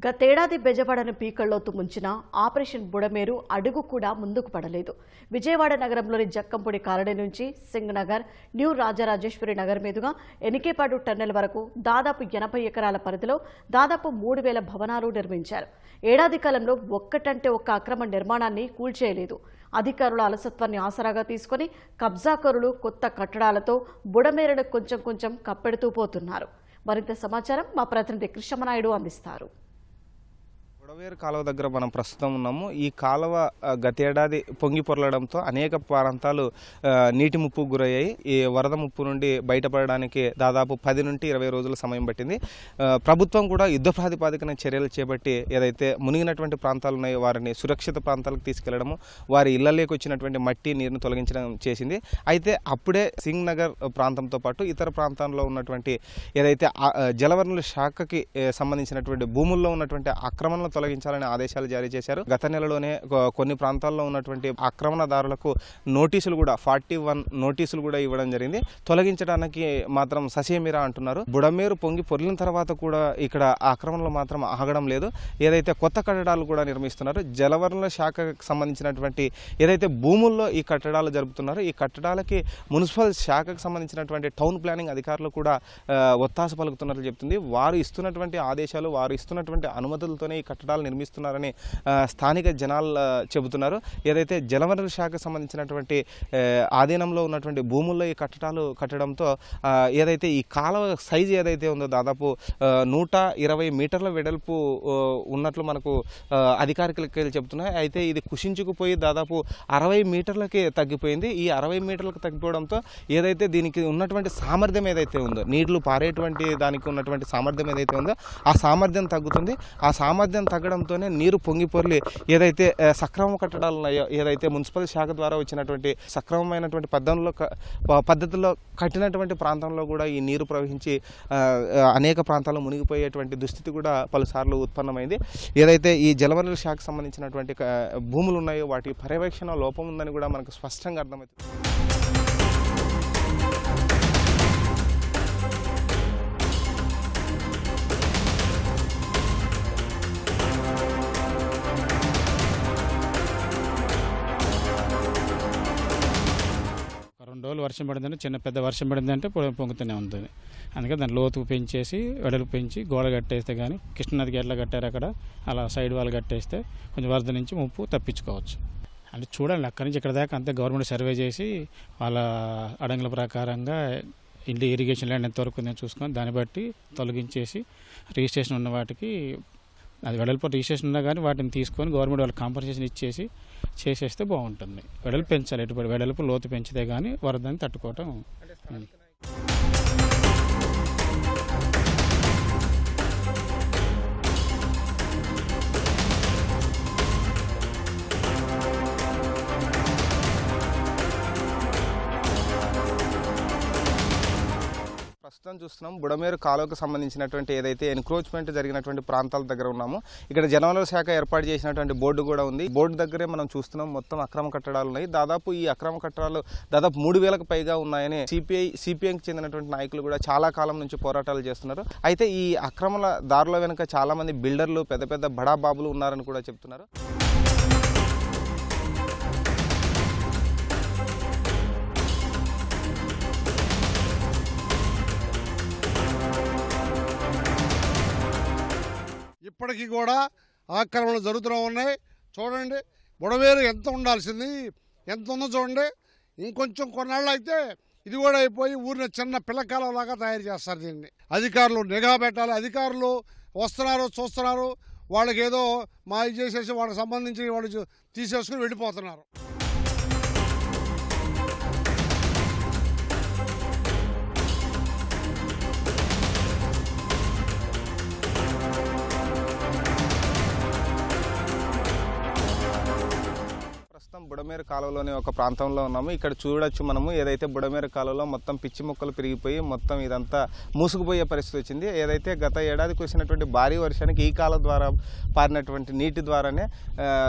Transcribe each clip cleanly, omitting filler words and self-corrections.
గతేడాది బెజవాడను పీకల్లోతు ముంచిన ఆపరేషన్ బుడమేరు అడుగు కూడా ముందుకు పడలేదు. విజయవాడ నగరంలోని జక్కంపూడి కాలనీ నుంచి సింగ్ నగర్, న్యూ రాజరాజేశ్వరి నగర్ మీదుగా ఎనికేపాడు టన్నెల్ వరకు దాదాపు 80 ఎకరాల పరిధిలో దాదాపు 3000 భవనాలు నిర్మించారు. ఏడాది కాలంలో ఒక్కటంటే ఒక్క అక్రమ నిర్మాణాన్ని కూల్చేయలేదు. అధికారుల అలసత్వాన్ని ఆసరాగా తీసుకుని కబ్జాకరులు కొత్త కట్టడాలతో బుడమేరును కొంచెం కొంచెం కప్పెడుతూ పోతున్నారు. మరింత సమాచారం మా ప్రతినిధి కృష్ణమనాయుడు అందిస్తారు. బుడమేరు కాలువ దగ్గర మనం ప్రస్తుతం ఉన్నాము. ఈ కాలువ గతేడాది పొంగి పొరలడంతో అనేక ప్రాంతాలు నీటి ముప్పు గురయ్యాయి. ఈ వరద ముప్పు నుండి బయటపడడానికి దాదాపు 10 నుండి 20 రోజుల సమయం పట్టింది. ప్రభుత్వం కూడా యుద్ధ ప్రాతిపదికన చర్యలు చేపట్టి ఏదైతే మునిగినటువంటి ప్రాంతాలు ఉన్నాయో వారిని సురక్షిత ప్రాంతాలకు తీసుకెళ్లడము, వారి ఇళ్లలోకి వచ్చినటువంటి మట్టి నీరును తొలగించడం చేసింది. అయితే అప్పుడే సింగ్ నగర్ ప్రాంతంతో పాటు ఇతర ప్రాంతాల్లో ఉన్నటువంటి ఏదైతే జలవనరుల శాఖకి సంబంధించినటువంటి భూముల్లో ఉన్నటువంటి ఆక్రమణలు తొలగించాలని ఆదేశాలు జారీ చేశారు. గత నెలలోనే కొన్ని ప్రాంతాల్లో ఉన్నటువంటి ఆక్రమణదారులకు నోటీసులు కూడా 41 నోటీసులు కూడా ఇవ్వడం జరిగింది. తొలగించడానికి మాత్రం ససేమిరా అంటున్నారు. బుడమేరు పొంగి పొర్లిన తర్వాత కూడా ఇక్కడ ఆక్రమణలు మాత్రం ఆగడం లేదు. ఏదైతే కొత్త కట్టడాలు కూడా నిర్మిస్తున్నారు, జలవనరుల శాఖకు సంబంధించినటువంటి ఏదైతే భూముల్లో ఈ కట్టడాలు జరుపుతున్నారు, ఈ కట్టడాలకి మున్సిపల్ శాఖకు సంబంధించినటువంటి టౌన్ ప్లానింగ్ అధికారులు కూడా ఒత్తాస పలుకుతున్నట్లు చెప్తుంది. వారు ఇస్తున్నటువంటి ఆదేశాలు, వారు ఇస్తున్నటువంటి అనుమతులతోనే ఈ కట్టడాలు నిర్మిస్తున్నారని స్థానిక జనాలు చెబుతున్నారు. ఏదైతే జలవనరుల శాఖకు సంబంధించినటువంటి ఆధీనంలో ఉన్నటువంటి భూముల్లో ఈ కట్టడాలు కట్టడంతో ఏదైతే ఈ కాలువ సైజు ఏదైతే ఉందో దాదాపు 120 మీటర్ల వెడల్పు ఉన్నట్లు మనకు అధికారికలు చెబుతున్నాయి. అయితే ఇది కుషించుకుపోయి దాదాపు 60 మీటర్లకి తగ్గిపోయింది. ఈ 60 మీటర్లకు తగ్గిపోవడంతో ఏదైతే దీనికి ఉన్నటువంటి సామర్థ్యం ఏదైతే ఉందో, నీళ్లు పారేటువంటి దానికి ఉన్నటువంటి సామర్థ్యం ఏదైతే ఉందో ఆ సామర్థ్యం తగ్గుతుంది. ఆ సామర్థ్యం తగ్గడంతోనే నీరు పొంగి పొర్లి ఏదైతే సక్రమ కట్టడాలు ఉన్నాయో, ఏదైతే మున్సిపల్ శాఖ ద్వారా వచ్చినటువంటి సక్రమమైనటువంటి పద్ధతుల్లో కట్టినటువంటి ప్రాంతంలో కూడా ఈ నీరు ప్రవహించి అనేక ప్రాంతాల్లో మునిగిపోయేటువంటి దుస్థితి కూడా పలుసార్లు ఉత్పన్నమైంది. ఏదైతే ఈ జలవనరుల శాఖకు సంబంధించినటువంటి భూములు ఉన్నాయో వాటి పర్యవేక్షణ లోపం ఉందని కూడా మనకు స్పష్టంగా అర్థమవుతుంది. రోజులు వర్షం పడిందంటే చిన్న పెద్ద వర్షం పడిందంటే పొంగుతూనే ఉంటుంది. అందుకే దాన్ని లోతు పెంచేసి వెడల్పు పెంచి గోడ కట్టేస్తే కానీ కృష్ణనదికి ఎట్లా కట్టారు అక్కడ అలా సైడ్ వాళ్ళు కట్టేస్తే కొంచెం వరద నుంచి ముప్పు తప్పించుకోవచ్చు. అంటే చూడండి అక్కడి నుంచి ఇక్కడ దాకా అంతే గవర్నమెంట్ సర్వే చేసి వాళ్ళ అడంగుల ప్రకారంగా ఇంటి ఇరిగేషన్ ల్యాండ్ ఎంతవరకు నేను చూసుకొని దాన్ని బట్టి తొలగించేసి రిజిస్ట్రేషన్ ఉన్న వాటికి అది వెడల్పు రిజిస్ట్రేషన్ ఉన్నా కానీ వాటిని తీసుకొని గవర్నమెంట్ వాళ్ళకి కాంపన్సేషన్ ఇచ్చేసి చేసేస్తే బాగుంటుంది. వెడల్పు పెంచాలి, ఎటువంటి వెడల్పు లోతు పెంచితే కానీ వరదని తట్టుకోవటం. ప్రస్తుతం చూస్తున్నాం బుడమేరు కాలువకు సంబంధించినటువంటి ఏదైతే ఎన్క్రోచ్మెంట్ జరిగినటువంటి ప్రాంతాల దగ్గర ఉన్నాము. ఇక్కడ జలవనరుల శాఖ ఏర్పాటు చేసినటువంటి బోర్డు కూడా ఉంది. బోర్డు దగ్గరే మనం చూస్తున్నాం మొత్తం అక్రమ కట్టడాలు ఉన్నాయి. దాదాపు ఈ అక్రమ కట్టడాలు దాదాపు 3000కు పైగా ఉన్నాయని సిపిఐకి చెందినటువంటి నాయకులు కూడా చాలా కాలం నుంచి పోరాటాలు చేస్తున్నారు. అయితే ఈ అక్రమల దారుల వెనుక చాలా మంది బిల్డర్లు, పెద్ద పెద్ద బడా బాబులు ఉన్నారని కూడా చెప్తున్నారు. ఇప్పటికీ కూడా ఆక్రమణలు జరుగుతూ ఉన్నాయి. చూడండి బుడమేరు ఎంత ఉండాల్సింది ఎంత ఉందో చూడండి. ఇంకొంచెం కొన్నాళ్ళు అయితే ఇది కూడా అయిపోయి ఊరిని చిన్న పిల్లకాలలాగా తయారు చేస్తారు. దీన్ని అధికారులు నిఘా పెట్టాలి. అధికారులు వస్తున్నారు, చూస్తున్నారు, వాళ్ళకి ఏదో మాయ చేసేసి వాళ్ళకి సంబంధించి వాళ్ళు తీసేసుకుని వెళ్ళిపోతున్నారు. బుడమేరు కాలువలోని ఒక ప్రాంతంలో ఉన్నాము. ఇక్కడ చూడొచ్చు మనము ఏదైతే బుడమేరు కాలువలో మొత్తం పిచ్చి మొక్కలు పెరిగిపోయి మొత్తం ఇదంతా మూసుకుపోయే పరిస్థితి వచ్చింది. ఏదైతే గత ఏడాది కురిసినటువంటి భారీ వర్షానికి ఈ కాలువ ద్వారా పారినటువంటి నీటి ద్వారానే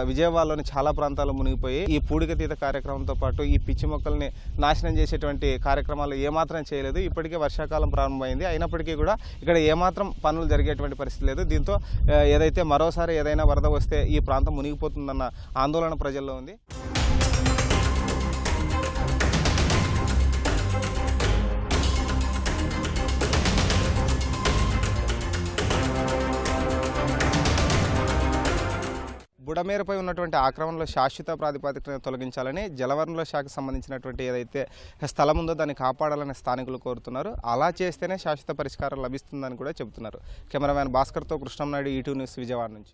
విజయవాడలోని చాలా ప్రాంతాలు మునిగిపోయి ఈ పూడికతీత కార్యక్రమంతో పాటు ఈ పిచ్చి మొక్కల్ని నాశనం చేసేటువంటి కార్యక్రమాలు ఏమాత్రం చేయలేదు. ఇప్పటికే వర్షాకాలం ప్రారంభమైంది, అయినప్పటికీ కూడా ఇక్కడ ఏమాత్రం పనులు జరిగేటువంటి పరిస్థితి లేదు. దీంతో ఏదైతే మరోసారి ఏదైనా వరద వస్తే ఈ ప్రాంతం మునిగిపోతుందన్న ఆందోళన ప్రజల్లో ఉంది. బుడమేరుపై ఉన్నటువంటి ఆక్రమణలో శాశ్వత ప్రాతిపదికన తొలగించాలని జలవనరుల శాఖకు సంబంధించినటువంటి ఏదైతే స్థలం ఉందో దాన్ని కాపాడాలని స్థానికులు కోరుతున్నారు. అలా చేస్తేనే శాశ్వత పరిష్కారం లభిస్తుందని కూడా చెబుతున్నారు. కెమెరామ్యాన్ భాస్కర్తో కృష్ణంనాయుడు, ఈటీవీ న్యూస్, విజయవాడ నుంచి.